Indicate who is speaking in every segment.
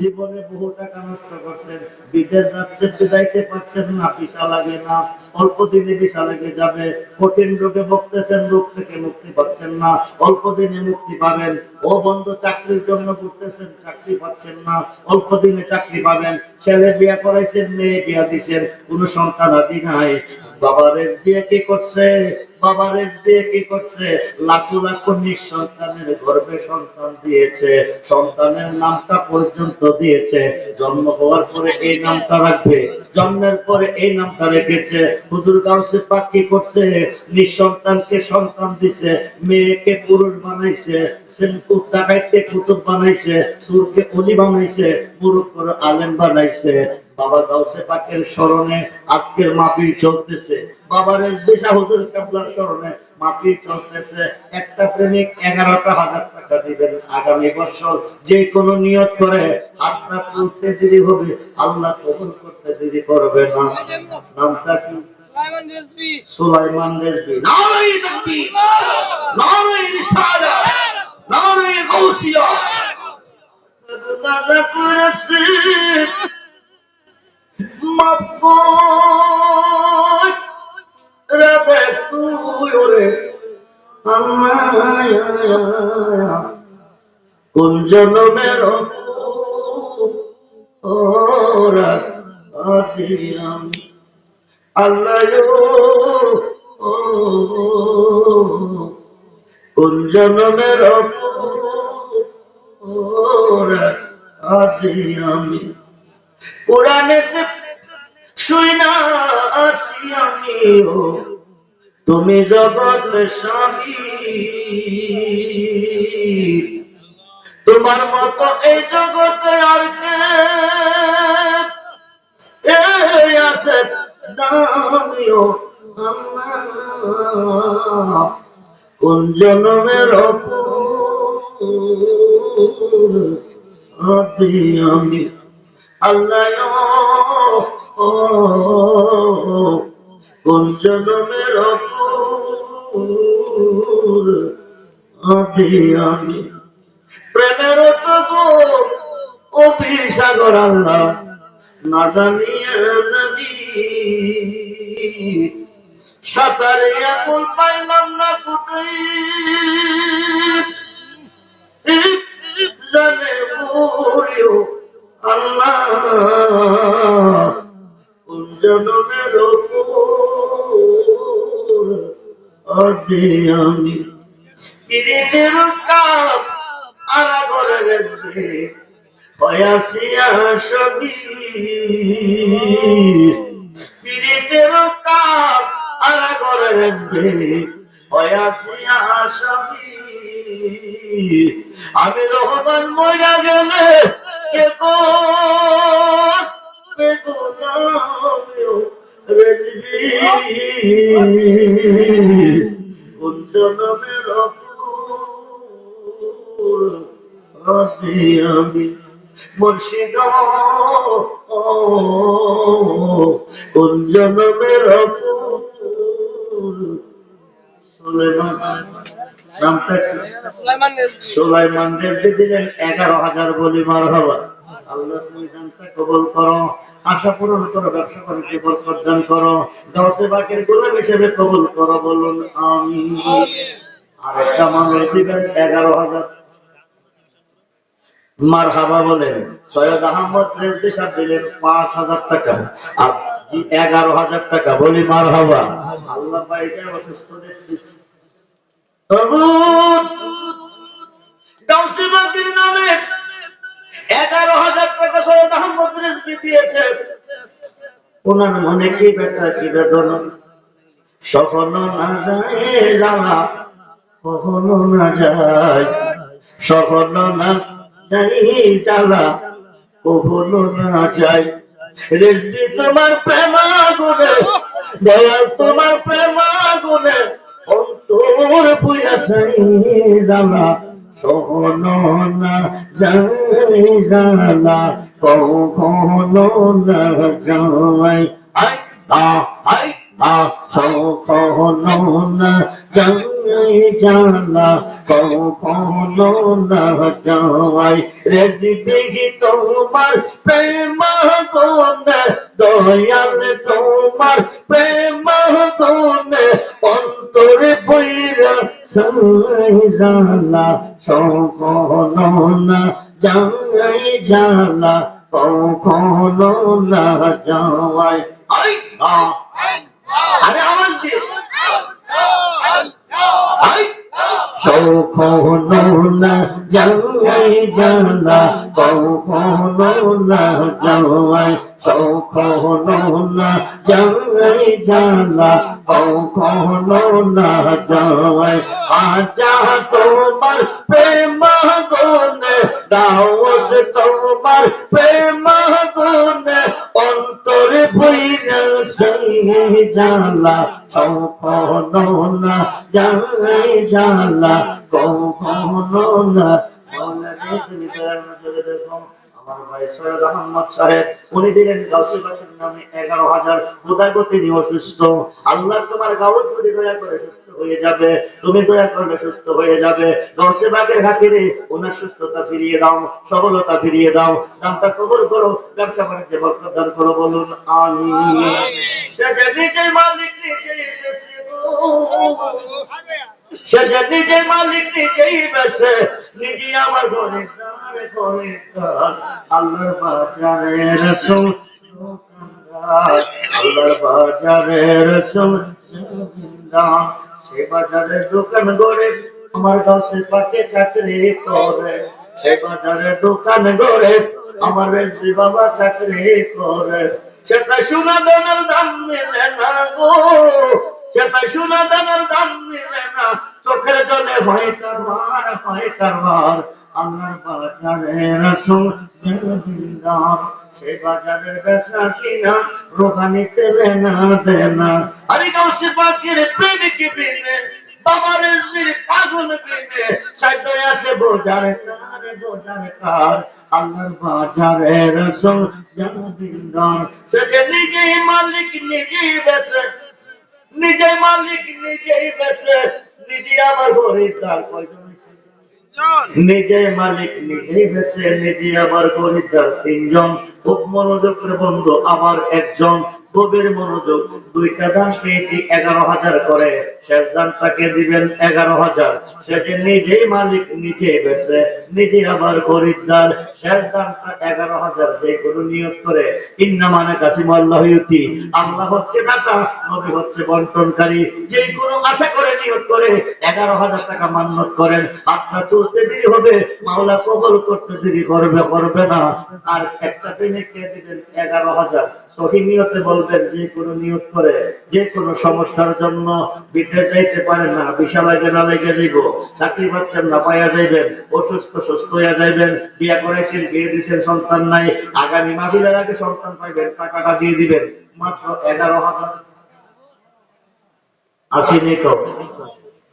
Speaker 1: জীবনে বহু টাকা নষ্ট করছেন, বিদেশ যাচ্ছেন, যাইতে পারছেন না, ভিসা লাগে না, অল্প দিনে ভিসা লেগে যাবে, কঠিন রোগে ভুগতেছেন, রোগ থেকে মুক্তি পাচ্ছেন না, অল্প দিনে মুক্তি পাবেন। ও বন্ধু, চাকরির জন্য ঘুরতেছেন, চাকরি পাচ্ছেন না, অল্প দিনে চাকরি পাবেন। ছেলে বিয়া করাইছেন, মেয়ে বিয়া দিচ্ছেন, কোন সন্তান আদি নাই। বাবা রেস দিয়ে কি করছে, বাবা রেস দিয়ে কি করছে, লাখো লাখো নিঃসন্তানের গর্ভে সন্তান দিয়েছে, সন্তানের নামটা পর্যন্ত দিয়েছে, জন্ম হওয়ার পরে এই নামটা রাখবে, জন্মের পরে এই নামটা রেখেছে। হুজুর গাউসে পাক কি করছে, নিঃসন্তানকে সন্তান দিছে, মেয়েকে পুরুষ বানাইছে, ডাকাইতে কুতুব বানাইছে, সুরকে অলি বানাইছে, মুরুখ করে আলেম বানাইছে। বাবা গাউসে পাকের স্মরণে আজকের মাহফিল চলতেছে, বাবা রেজবি শাহ হুজুর কেবলার স্মরণে মাহফিল চলতেছে। একটা প্রেমিক 11,000 টাকা দিবেন। আগামী বছর যে কোনো নিয়ত করে হাতটা তুলতে দেরি হবে, আল্লাহ কবুল করতে দেরি করবে না। নামটা কি? সুলাইমান রেজবি। নারায়ে তাকবীর, নারায়ে রিসালাত, নারায়ে গাউসিয়া। গুনাহ করেছে মাপকর রবে তুই ওরে আল্লাহ, কোন জন্মের ওরা আদিয়াম আল্লাহ, কোন জন্মের ওরা আদিয়ামি। কোরআনেতে শুই না আসি আমিও, তুমি জগৎ স্বামী, তোমার মতো এই জগতে আর কে আছে দামিও আল্লাহ, কোন জন্মের আদি আমি আল্লাহ, কোন জন্মের আদি আমি। প্রেমের তো অভিসাগর আল্লাহ না জানিয়া নবী, সাঁতারে এখন পাইলাম না কোথায়, জানে মরিও আল্লাহ, কোন জন্মের আদি আমি। পিরিতের কাপ আরা করে রেসবে হয়াসিয়া সবই, পিরিতের কাপ আরা করে রেসবে হয়াসিয়া সবই। আমি রহমান মইরা গেলে কে করবে গোলামিও রেসবি, কোন জন্মের আদি আমি। মুর্শিদ কোন জন্মের সুলাইমান, নামটা সুলাইমান রেজবি দিলেন 11,000 বলি মারহাবা। আল্লাহ ময়দানটা কবুল করো, আশা পূরণ করো, ব্যবসা করে যে বরকত দান করো, গাউসে পাকের গোলাম হিসেবে কবুল করো, বলুন আমিন। আরেকটা মানুষ দিবেন 11,000 মারহাবা বলেন। সৈয়দ আহমদ রেজবি সাহেব দিলেন 5,000 টাকা, আর 11,000 টাকা বলি মারহাবা। আল্লাহ পাইকে অসুস্থ দেখতেছি, গাউসে পাকের নামে 11,000 টাকা সৈয়দ আহমদ রেজবি দিয়েছে। ওনার মনে কি ব্যথা, কি বেদনা, সহনো না যায় জ্বালা, কখনো না যায়, সহনো না যায় জ্বালা, কখনো না যায়। রেজবি তোমার প্রেম আগুনে, দয়াল তোমার প্রেম আগুনে, অন্তর পুইরা সাই জ্বালা, সহনো না যায় জ্বালা, কখনো না যায়। আই কখনো না যাই জালা, কখনো না যাই রেসিপি তোমার প্রেম গুণ, দয়াল তোমার প্রেম গুণ অন্তরে বইরা সাই জালা, কখনো না যাই জালা, কখনো না যাই। আরে আওয়াজ দিয়ে কখনো না যাই জালা, কখনো না যাই, কখনো না যাই জালা, কখনো না যাই। আজা তোমার প্রেম গুণ, দাওস তোমার প্রেম গুণ অন্তরে বইরা সেই জালা, কখনো না যাই জালা, কখনো না। তুমি দয়ার নজরে দেখো আমার ভাই সৈয়দ আহমদ সাহেব, উনি দিলেন গাউসে পাকের নামে 11,000। খোদাগো তিনি অসুস্থ, আল্লাহ তোমার গাউস যদি দয়া করে সুস্থ হয়ে যাবে, তুমি দয়া করলে সুস্থ হয়ে যাবে। গাউসে পাকের খাতিরে ওনার সুস্থতা ফিরিয়ে দাও, সবলতা ফিরিয়ে দাও, নামটা কবুল করো, ব্যবসা বাণিজ্যে বরকত দান করো, বলুন আমিন। সে যে নিজে মালিক নিজেই বেশি, সে যে নিজে মালিক নিজেই বেশে, নিজে আমার ঘরে ঘরে ঘরে আল্লাহর বাজারে রাসূল দোকানদার, আল্লাহর বাজারে রাসূল জিন্দার, সে বাজারে দোকান গড়ে আমার গাউসে পাকে চাকরি করে, সে বাজারে দোকান গড়ে আমার রেজবি বাবা চাকরি করে। সেটা সোনা দানার দাম মেলে না গো, সেটা সোনা দানার দাম মেলে না, চোখের জলে হয় কারবার, হয় কারবার। আল্লাহর বাজারে রাসূল জিন্দার, সে বাজারের বেচা কিনা রোহানিতে লেনা দেনা। আরে গাউসে পাকের প্রেমিক বিনে বাবা রেজবির পাগল বিনে সাধ্য আছে বোঝার কার, বোঝার কার। আল্লাহর বাজারে রাসূল জিন্দার, সে যে নিজেই মালিক নিজেই বেচে, নিজে মালিক নিজেই বেচে, নিজে আমার খরিদ্দার। কয়জন হইছে? নিজে মালিক নিজেই বেচে, নিজে আমার খরিদ্দার 3 জন। খুব মনোযোগ করে বন্ধু, আবার একজন গভীর মনোযোগ। 2টা দান পেয়েছি 11,000 করে, শেষ দানটাকে দিবেন 11,000। সে যে নিজেই মালিক নিজেই বেচে, নিজে আবার খরিদ্দার, শেষ দানটা 11,000। যে কোনো নিয়ত করে ইন্নামানা কাসিমাল্লাহু ইউতি, আল্লাহ হচ্ছে দাতা, নবী হচ্ছে বন্টনকারী। যে কোনো আশা করে নিয়ত করে 11,000 টাকা মান্নত করেন, আপনার তুলতে দেরি হবে, মাওলা কবুল করতে দেরি করবে, করবে না। আর একটা প্রেমিককে দিবেন 11,000। সহি নিয়তে বলবেন, যে কোনো নিয়ত করে যে কোনো সমস্যার জন্য বিদেশ যাইতে পারেন না, ভিসা লাগে না লেগে যাইব, চাকরি পাচ্ছেন না পাইয়া যাইবেন, অসুস্থ সুস্থ হইয়া যাইবেন, বিয়া করেছেন বিয়ে দিচ্ছেন সন্তান নাই, আগামী মাহফিলের আগে সন্তান পাইবেন, টাকাটা দিয়ে দিবেন মাত্র 11,000। আসেনি তো?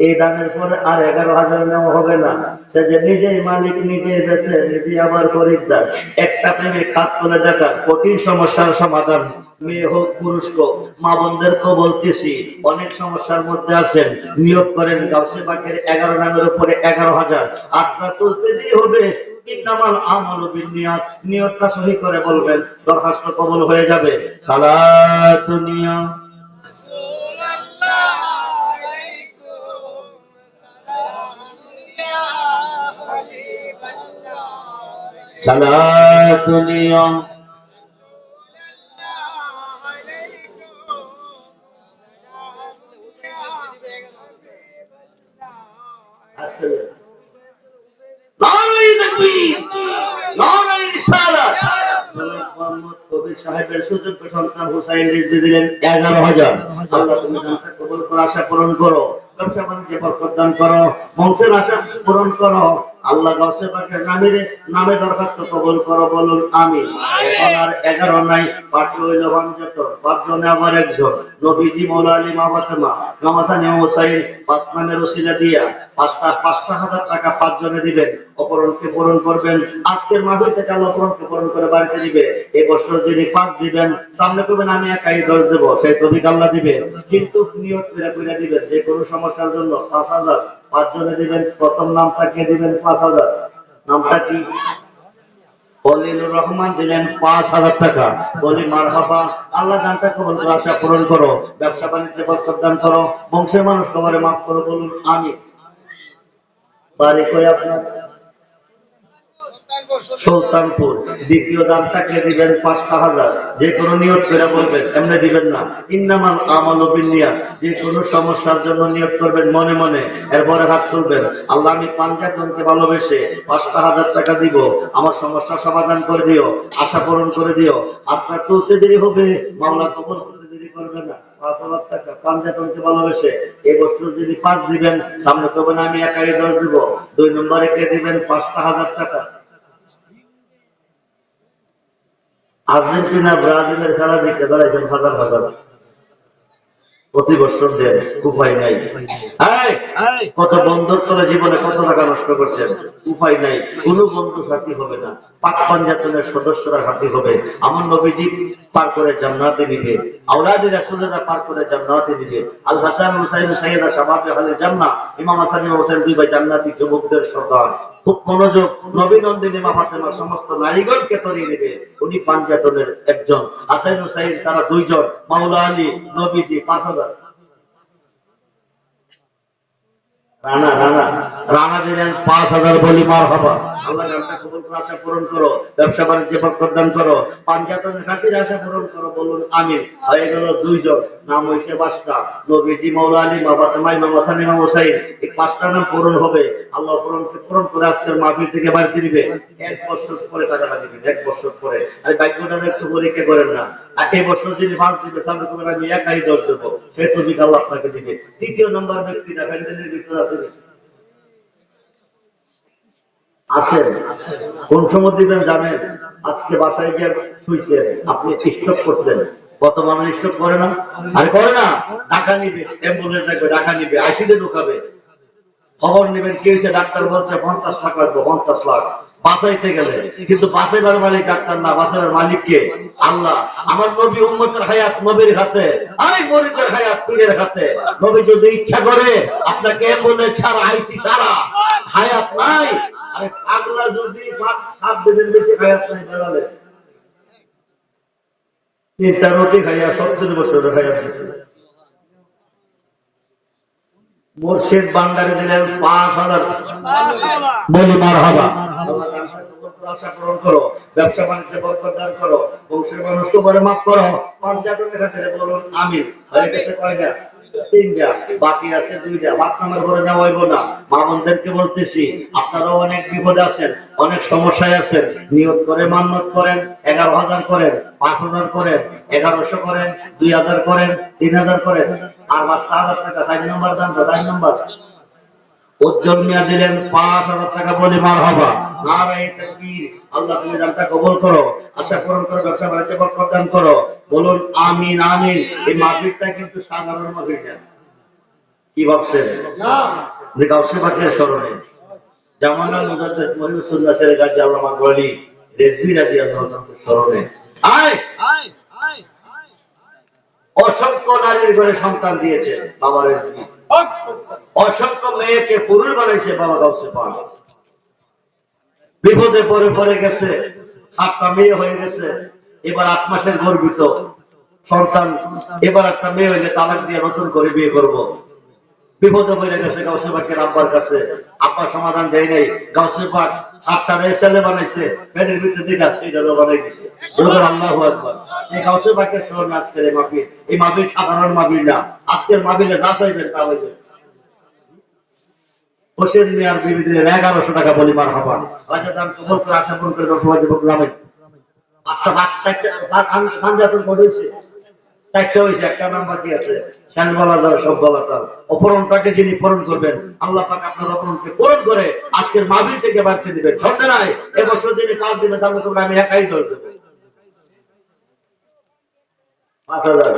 Speaker 1: এই দানের পরে আর 11,000 নেওয়া হবে না। সে যে নিজেই মালিক নিজেই বেচে, নিজে আবার খরিদ্দার। একটা প্রেমিক খাত তুলে দেখার কঠিন সমস্যার সমাধান, মেয়ে হোক পুরুষ হোক, মা বোনদেরকেও বলতেছি, অনেক সমস্যার মধ্যে আছেন, নিয়োগ করেন গাউসে পাকের 11 নামের উপরে 11,000। আপনার তুলতে দিয়ে হবে, ইন্নামাল আমালু বিন্নিয়াত, নিয়তটা সহি করে বলবেন, দরখাস্ত কবুল হয়ে যাবে। সালাতু নিয়া সালাতু নিয়া নারায়ে তাকবীর, নারায়ে রিসালাত। মোহাম্মদ কবির সাহেবের সুযোগ্য সন্তান হুসাইন রিজভী দিলেন 11,000। আল্লাহ তুমি দানটা কবুল করো, আশা পূরণ করো, ব্যবসা বাণিজ্যে বরকত দান করো, বংশের আশা পূরণ করো। আল্লাহ গাউসে পাকের নামে দরখাস্ত কবুল করো, বলুন আমিন। এখন আর 11 নাই, বাকি হইল পাঁচজন, পাঁচজনে আবার একজন, নবীজি, মৌলা আলী, মা ফাতেমা, ইমাম হাসান, ইমাম হুসাইন, 5 নামের ওসিলা দিয়া 5,000 টাকা 5 জনে দিবেন, অপরণকে পূরণ করবেন। আজকের মাহফিল থেকে আল্লাহ অপরণকে পূরণ করে বাড়িতে দিবে। এই বছর যিনি 5 দিবেন, সামনে করবেন আমি একাই 10 দেব, সেই তৌফিক আল্লাহ দিবে। কিন্তু নিয়ত করে দিবেন যে কোনো সমস্যার জন্য 5,000 5 জনে দিবেন। প্রথম নামটা কে দিবেন? 5,000। নামটা কি? খলিলুর রহমান দিলেন 5,000 টাকা। বলি মারহাবা। আল্লাহ দানটা কবুল করে, আশা পূরণ করো, ব্যবসা বাণিজ্যে বরকত দান করো, বংশের মানুষ তোমারে মাফ করো, বলুন আমিন। বাড়ি কই আপনার? সুলতানপুর। দ্বিতীয় দানটাকে দিবেন 5,000। যে কোনো নিয়ত করে বলবেন, এমনি দিবেন না। ইন্নামাল আমালু বিন্নিয়াত। যে কোনো সমস্যার জন্য নিয়ত করবেন মনে মনে, এরপরে হাত তুলবেন। আল্লাহ, আমি পাঞ্জাতনকে ভালোবেসে 5,000 টাকা দিব, আমার সমস্যার সমাধান করে দিও, আশা পূরণ করে দিও। আপনার তুলতে দেরি হবে, মাওলা কবুল করতে দেরি করবে না। 5,000 টাকা পাঞ্জাতনকে ভালোবেসে এই বছর যদি 5 দিবেন, সামনে করবেন আমি একাই 10 দিব। 2 নম্বরে কে দিবেন? 5,000 টাকা। আর্জেন্টিনা ব্রাজিলের খেলা দেখতে দাঁড়াইছেন হাজার হাজার, প্রতি বছর দেন, উপায় নাই। কত বন্ধুর তলে জীবনে কত টাকা নষ্ট করছেন, উপায় নাই। কোন বন্ধু সাথী হবে না, পাক পাঞ্জাতনের সদস্যরা সাথী হবে। আমার নবীজি পার করে জান্নাতে নিবে, আওলাদে রাসূলরা পার করে জান্নাতে নিবে। আল হাসান হুসাইন সাইয়্যিদা শাবাবে আহলে জান্নাহ, ইমাম হাসান ইমাম হুসাইন দুই ভাই জান্নাতি যুবকদের সর্দার। খুব মনোযোগ, নবী নন্দিনী মা ফাতেমা সমস্ত নারীগণকে তরিয়ে নেবে। উনি পাঞ্জাতনের একজন, হাসান হুসাইন তারা 2 জন, মাওলা আলী, নবীজি 5,000। রানা রানা রানা দিলেন 5,000। বলি মারহাবা। আল্লাহ গানটা কবুল করে, আশা পূরণ করো, ব্যবসা বাণিজ্যে বরকত দান করো, পাঞ্জাতনের খাতিরে আশা পূরণ করো, বলুন আমিন। হয়ে গেল 2 জন, নাম হইছে 5টা, নবীজি, মাওলা আলী, মা ফাতেমা, ইমাম হাসান, ইমাম হুসাইন। এই 5টা নাম পূরণ হবে। আল্লাহ পূরণ করে আজকের মাহফিল থেকে বাড়িতে দিবে। 1 বছর পরে টাকাটা দিবেন, 1 বছর পরে। আর ভাগ্যটা একটু পরীক্ষা করেন না। আর এই বছর যদি 5 দিবে, সামনে করবেন আমি একাই 10 দেবো, সেই তৌফিক আল্লাহ আপনাকে দিবে। 3য় নম্বর ব্যক্তিরা প্যান্ডেলের ভিতরে আছে, আসেন। কোন সময় দিবেন জানেন? আজকে বাসায় গিয়ে শুইছেন, আপনি স্টক করছেন, কত মানুষ স্টক করে না? আরে করে না, টাকা নিবে, অ্যাম্বুলেন্স লাগবে, টাকা নিবে, আইসিতে ঢুকাবে, খবর নেবেন কি হয়েছে, ডাক্তার বলছে 50 লাখ লাগবে, 50 লাখ বাঁচাইতে গেলে। কিন্তু বাঁচাইবার মালিক ডাক্তার না, বাঁচাইবার মালিক কে? আল্লাহ। আমার নবী উম্মতের হায়াত নবীর হাতে, আই মরিদের হায়াত পীরের হাতে। নবী যদি ইচ্ছা করে আপনাকে অ্যাম্বুলেন্স ছাড়া, আইসি ছাড়া হায়াত নাই। আরে পাগলা যদি 7 দিনের বেশি হায়াত নাই, বেড়ালে 3টা রুটি খাইয়া 70 বছরের হায়াত দিছে। মুর্শিদ বান্দারে দিলেন 5,000। বলি মারহাবা। আল্লাহ দানটা কবুল করে, আশা পূরণ করো, ব্যবসা বাণিজ্যে বরকত দান করো, বংশের মানুষকে বলে মাফ করো, পাঞ্জাতনের খাতিরে বলুন আমিন। হয়ে গেছে কয়টা? 3টা, বাকি আছে 2টা। 5 নাম্বার করে নেওয়া হইব না। মা বোনদেরকে বলতেছি, আপনারাও অনেক বিপদে আছেন, অনেক সমস্যায় আছেন, নিয়ত করে মান্নত করেন, 11,000 করেন, 5,000 করেন, 1,100 করেন, 2,000 করেন, 3,000 করেন, আর 5,000 টাকা। 4 নম্বর দান, 4 নম্বর উজ্জ্বল মিয়া দিলেন 5,000 টাকা। বলি মারহাবা। নারায়ে তাকবীর। আল্লাহ তুমি দানটা কবুল করো, আশা পূরণ করো, ব্যবসা বাণিজ্যে বরকত দান করো, বলুন আমিন আমিন। এই মাহফিলটা কিন্তু সাধারণ মাহফিল না। কি ভাবছেন? না, যে গাউসে পাকের স্মরণে জামানাল মুজাদ্দিদ মহিউসুল্লাহ শের গাজী আল্লামা গনি রেজভী রাদিয়াল্লাহু তাআলার স্মরণে অসংখ্য নারীর ঘরে সন্তান দিয়েছে বাবা রেজভী, অসংখ্য মেয়েকে পুরুষ বানাইছে বাবা গাউসে পাক। বিপদে পড়ে গেছে, 7টা মেয়ে হয়ে গেছে, এবার 8 মাসের গর্ভিত সন্তান। এবার একটা মেয়ে হইলে তালাক দিয়ে নতুন করে বিয়ে করব। বিপদে পড়ে গেছে গাউসে পাকের আব্বার কাছে, আব্বা সমাধান দেয় নাই। গাউসে পাক 7টা ছেলে বানাইছে, পেটের ভিতরে দিকে আছে এটাও বানাই দিছে। আল্লাহু আকবার। এই গাউসে পাকের স্মরণে আজকের এই মাহফিল। এই মাহফিল সাধারণ মাহফিল না, আজকের মাহফিলে যা চাইবেন তা হইবে। হোসেন মিয়ার বিবি দিলেন 1,100 টাকা। বলি মারহাবা। আল্লাহ দান কবুল করে, আশা পূরণ করে, দর্শক যুবক গ্রামে 5টা পাঞ্জাতন পড়েছে। চারটা হয়েছে, একটা নাম বাকি আছে। শেষ বলা যার সব বলা তার। অপরণটাকে যিনি পূরণ করবেন, আল্লাহ পাক আপনার অপরণকে পূরণ করে আজকের মাহফিল থেকে বাড়তে দিবেন। সন্দেহ নাই এবছর যিনি 5 দিবে সামনে তোমরা আমি একাই ধরে দেবো 5,000।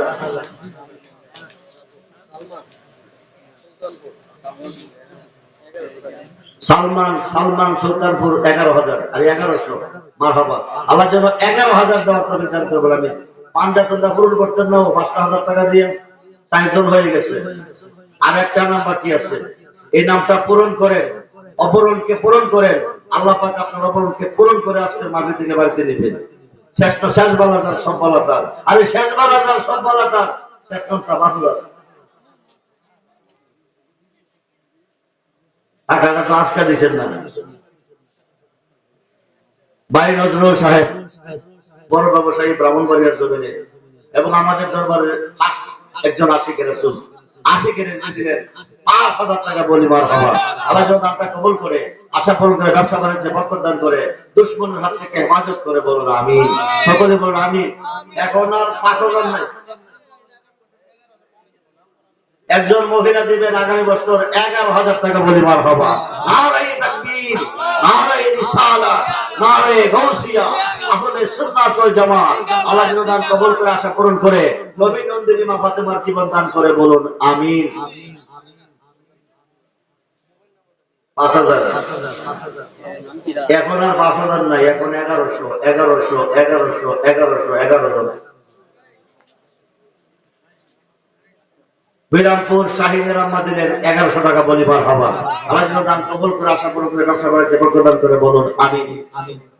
Speaker 1: সালমান সুলতানপুর 11,000 আর 1100। মারহাবা, আল্লাহ যেন 11,000 দেওয়ার তৌফিক দান করে। আমি পাঞ্জাতনটা পূরণ করতেন না 5,000 টাকা দিয়ে 4 জন হয়ে গেছে। আর একটা নাম বাকি আছে, এই নামটা পূরণ করেন, অপরণকে পূরণ করেন। আল্লাহ পাক আপনার অপরণকে পূরণ করে আজকের মাহফিল থেকে বাড়িতে নেবেন। শেষ বালাদার সব বালাদার, আর এই শেষ বালাদার সব বালাদার শেষ নামটা বাদুলার। টাকাটা তো আজকা দিচ্ছেন না। ভাই নজরুল সাহেব বড় ব্যবসায়ী, ব্রাহ্মণবাড়িয়ার জমিনে, এবং আমাদের দরবারে একজন আশিকের রাসূল, আশিকের দিয়েছিলেন 5,000 টাকা বলি। মারহাবা, আল্লাহ যেন দানটা কবুল করে, আশা পূরণ করে, ব্যবসা বাণিজ্যে বরকত দান করে, দুশমনের হাত থেকে হেফাজত করে। বলুন আমিন, সকলে বলুন আমিন। এখন আর 5,000 নাই, একজন মহিলা দিবেন আগামী বছর 11,000 টাকা বলি। মারহাবা, নারায়ে তাকবীর, নারায়ে রিসালাত, নারায়ে গাউসিয়া, আহলে সুন্নাত ওয়াল জামাত। আল্লাহ যেন দান কবুল করে, আশা পূরণ করে, নবী নন্দিনী মা ফাতেমার জীবন দান করে। বলুন আমিন। 5,000, এখন আর 5,000 নাই, এখন 1100, 1100, 1100, 1100, 11 জন। বিরামপুর শাহিনের আম্মা দিলেন 1100 টাকা বলি। মারহাবা, আল্লাহ যেন দান কবুল করে, আশা পূরণ করে, ব্যবসা বাণিজ্যে বরকত দান করে। বলুন আমিন।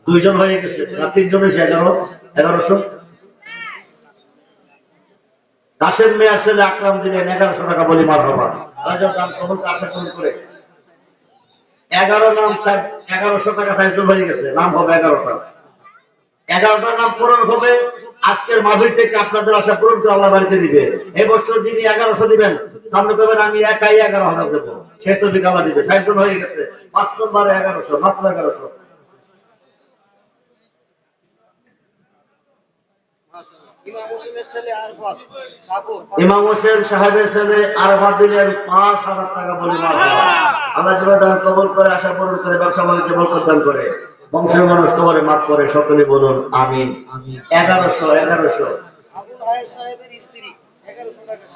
Speaker 1: 2 জন হয়ে গেছে, 3 জন হয়েছে, 1100। কাশেম মেয়ার ছেলে আকরাম দিলেন 1100 টাকা বলি। মারহাবা, আল্লাহ যেন দান কবুল করে, আশা পূরণ করে। 11 নাম 1100 টাকা 4 জন হয়ে গেছে, নাম হবে 11টা। 11টা নাম পূরণ হবে আজকের মাহফিল থেকে। আপনাদের আশা পূরণ করে আল্লাহ বাড়িতে দিবে। এই বছর যিনি 1100 দিবেন, সামনে করবেন আমি একাই 11,000 দেবো, সে তো বিকালা দিবে। 4 জন হয়ে গেছে, 5 নম্বরে 1100, মাত্র 1100। ইমাম হোসেন সাহেবের ছেলে আরফাত দিলেন 5,000 টাকা বলি। মারহাবা, আল্লাহ যেন দান কবুল করে, আশা পূরণ করে, ব্যবসা বাণিজ্যে বরকত দান করে, বংশের মানুষ কবরে মাফ করে। সকলে বলুন আমিন। 1100, 1100।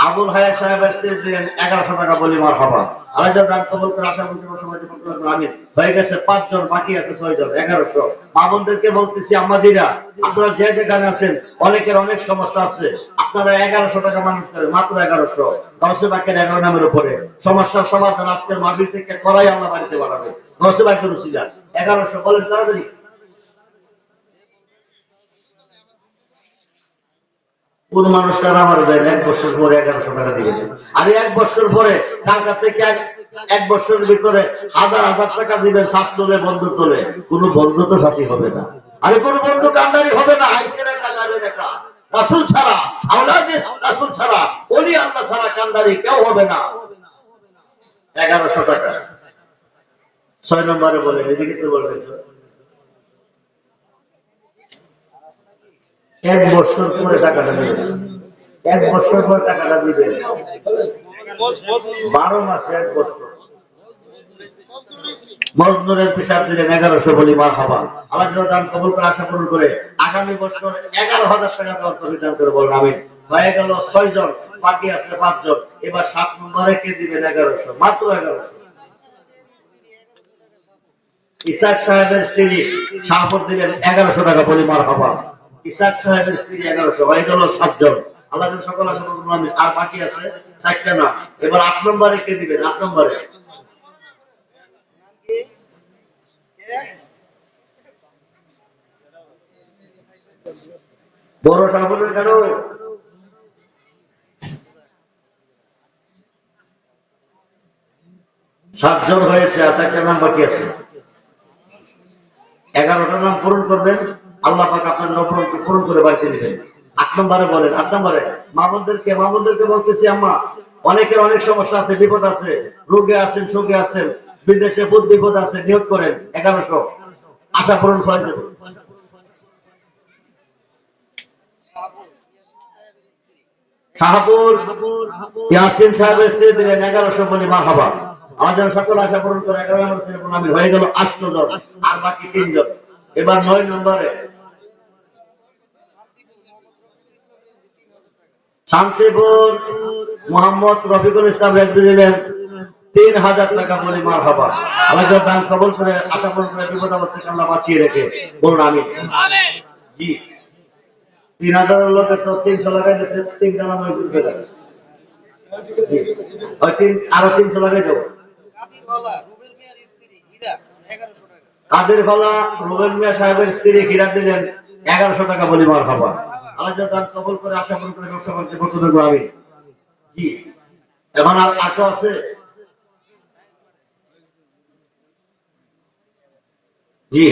Speaker 1: আবুল হায়াত সাহেবের স্ত্রী দিলেন 1100 টাকা বলি। মারহাবা, আল্লাহ যেন দান কবুল করে, আশা পূরণ করে, ব্যবসা বাণিজ্যে বরকত দান করে। আমিন। হয়ে গেছে 5 জন, বাকি আছে 6 জন, 1100। মা বোনদেরকে বলতেছি, আম্মাজিরা আপনারা যে যেখানে আছেন, অনেকের অনেক সমস্যা আছে, আপনারা 1100 টাকা মানুষ করেন, মাত্র 1100। গৌসে বাকের 11 নামের উপরে সমস্যার সমাধান আজকের মাহফিল থেকে করাই আল্লাহ বাড়িতে বাড়াবে। গৌসে বাকের রুসিজা 1100 বলেন তাড়াতাড়ি। কোন মানুষটা আমার দেন 1 বছর পরে 1100 টাকা দিবেন, আর 1 বছর পরে টাকা থেকে 1 বছরের ভিতরে হাজার হাজার টাকা দিবেন। শ্বাস তোলে, বন্ধু তোলে, কোন বন্ধু তো সাথী হবে না। আরে কোন বন্ধু কান্ডারি হবে না। আইসের একা যাবে দেখা, রাসূল ছাড়া, আওলাদে রাসূল ছাড়া, ওলি আল্লাহ ছাড়া কান্ডারি কেউ হবে না। 1100 টাকা। 6 নম্বরে বলেন, এদিকে তো বলবেন 1 বছর পরে টাকাটা দিবেন। 1 বছর পরে টাকাটা দিবেন, 12 মাসে 1 বছর। মজনুরের পেশাব দিলেন 1100 বলি। মারহাবা, আল্লাহ যেন দান কবুল করে, আশা পূরণ করে, আগামী বছর 11,000 টাকা দেওয়ার তৌফিক দান করে। বলুন আমিন। হয়ে গেল 6 জন, বাকি আছে 5 জন। এবার 7 নম্বরে কে দিবেন? 1100, মাত্র 1100। ইসাক সাহেবের স্ত্রী শাহপুর দিলেন 1100 টাকা বলি। মারহাবা, ইসাক সাহেবের স্ত্রী 1100, হয়ে গেল 7 জন। আল্লাহ যেন সকল আশা পূরণ করে। আর বাকি আছে 4টা নাম। এবার 8 নম্বরে কে দিবেন? 8 নম্বরে বড় শাহপুরের কেন 7 জন হয়েছে, আর 4টা নাম বাকি আছে। 11টা নাম পূরণ করবেন, আল্লাহ পাক আপনাদের অপরকে পূরণ করে বাড়িতে নেবেন। 8 নম্বরে বলেন। 8 নম্বরে মা বোনদেরকে বলতেছি, আম্মা অনেকের অনেক সমস্যা আছে, বিপদ আছে, রোগে আছেন, শোকে আছেন, বিদেশে বহুত বিপদ আছে, নিয়োগ করেন 1100, আশা পূরণ হয়ে যাবে। শাহপুর ইয়াসিন সাহেবের স্ত্রী দিলেন 1100 বলি মারহাবা। আমার যেন সকল আশা পূরণ করে 11 নম্বর ছেলে প্রণামী হয়ে গেল 8 জন, আর বাকি 3 জন। এবার 9 নম্বরে শান্তিপুর মোহাম্মদ রফিকুল ইসলাম রেজবি দিলেন 3000 টাকা বলি মারহাবা। আল্লাহ যেন দান কবুল করে আশা পূরণ করে বিপদ আপদ থেকে আল্লাহ বাঁচিয়ে রেখে বলুন আমিন। জি 3000 এর লোকে তো 300 লাগাই দিতে 3টা নাম হয়ে যাবে। আরো 300 লাগাই দেবো। কাদের হলা রুবেল মিয়া সাহেবের স্ত্রী হীরা দিলেন 1100 টাকা বলি মারহাবা। আল্লাহ যেন দান কবুল করে আশা পূরণ করে ব্যবসা বাণিজ্য করতে থাকবো আমিন। জি এখন আর আটো আছে? জি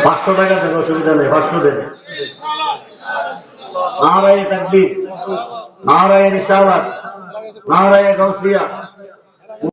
Speaker 1: 500 টাকা দেবো, অসুবিধা নেই, 500 দেন। নারায়ে তাকবীর, নারায়ে রিসালাত, নারায়ে গাউসিয়া,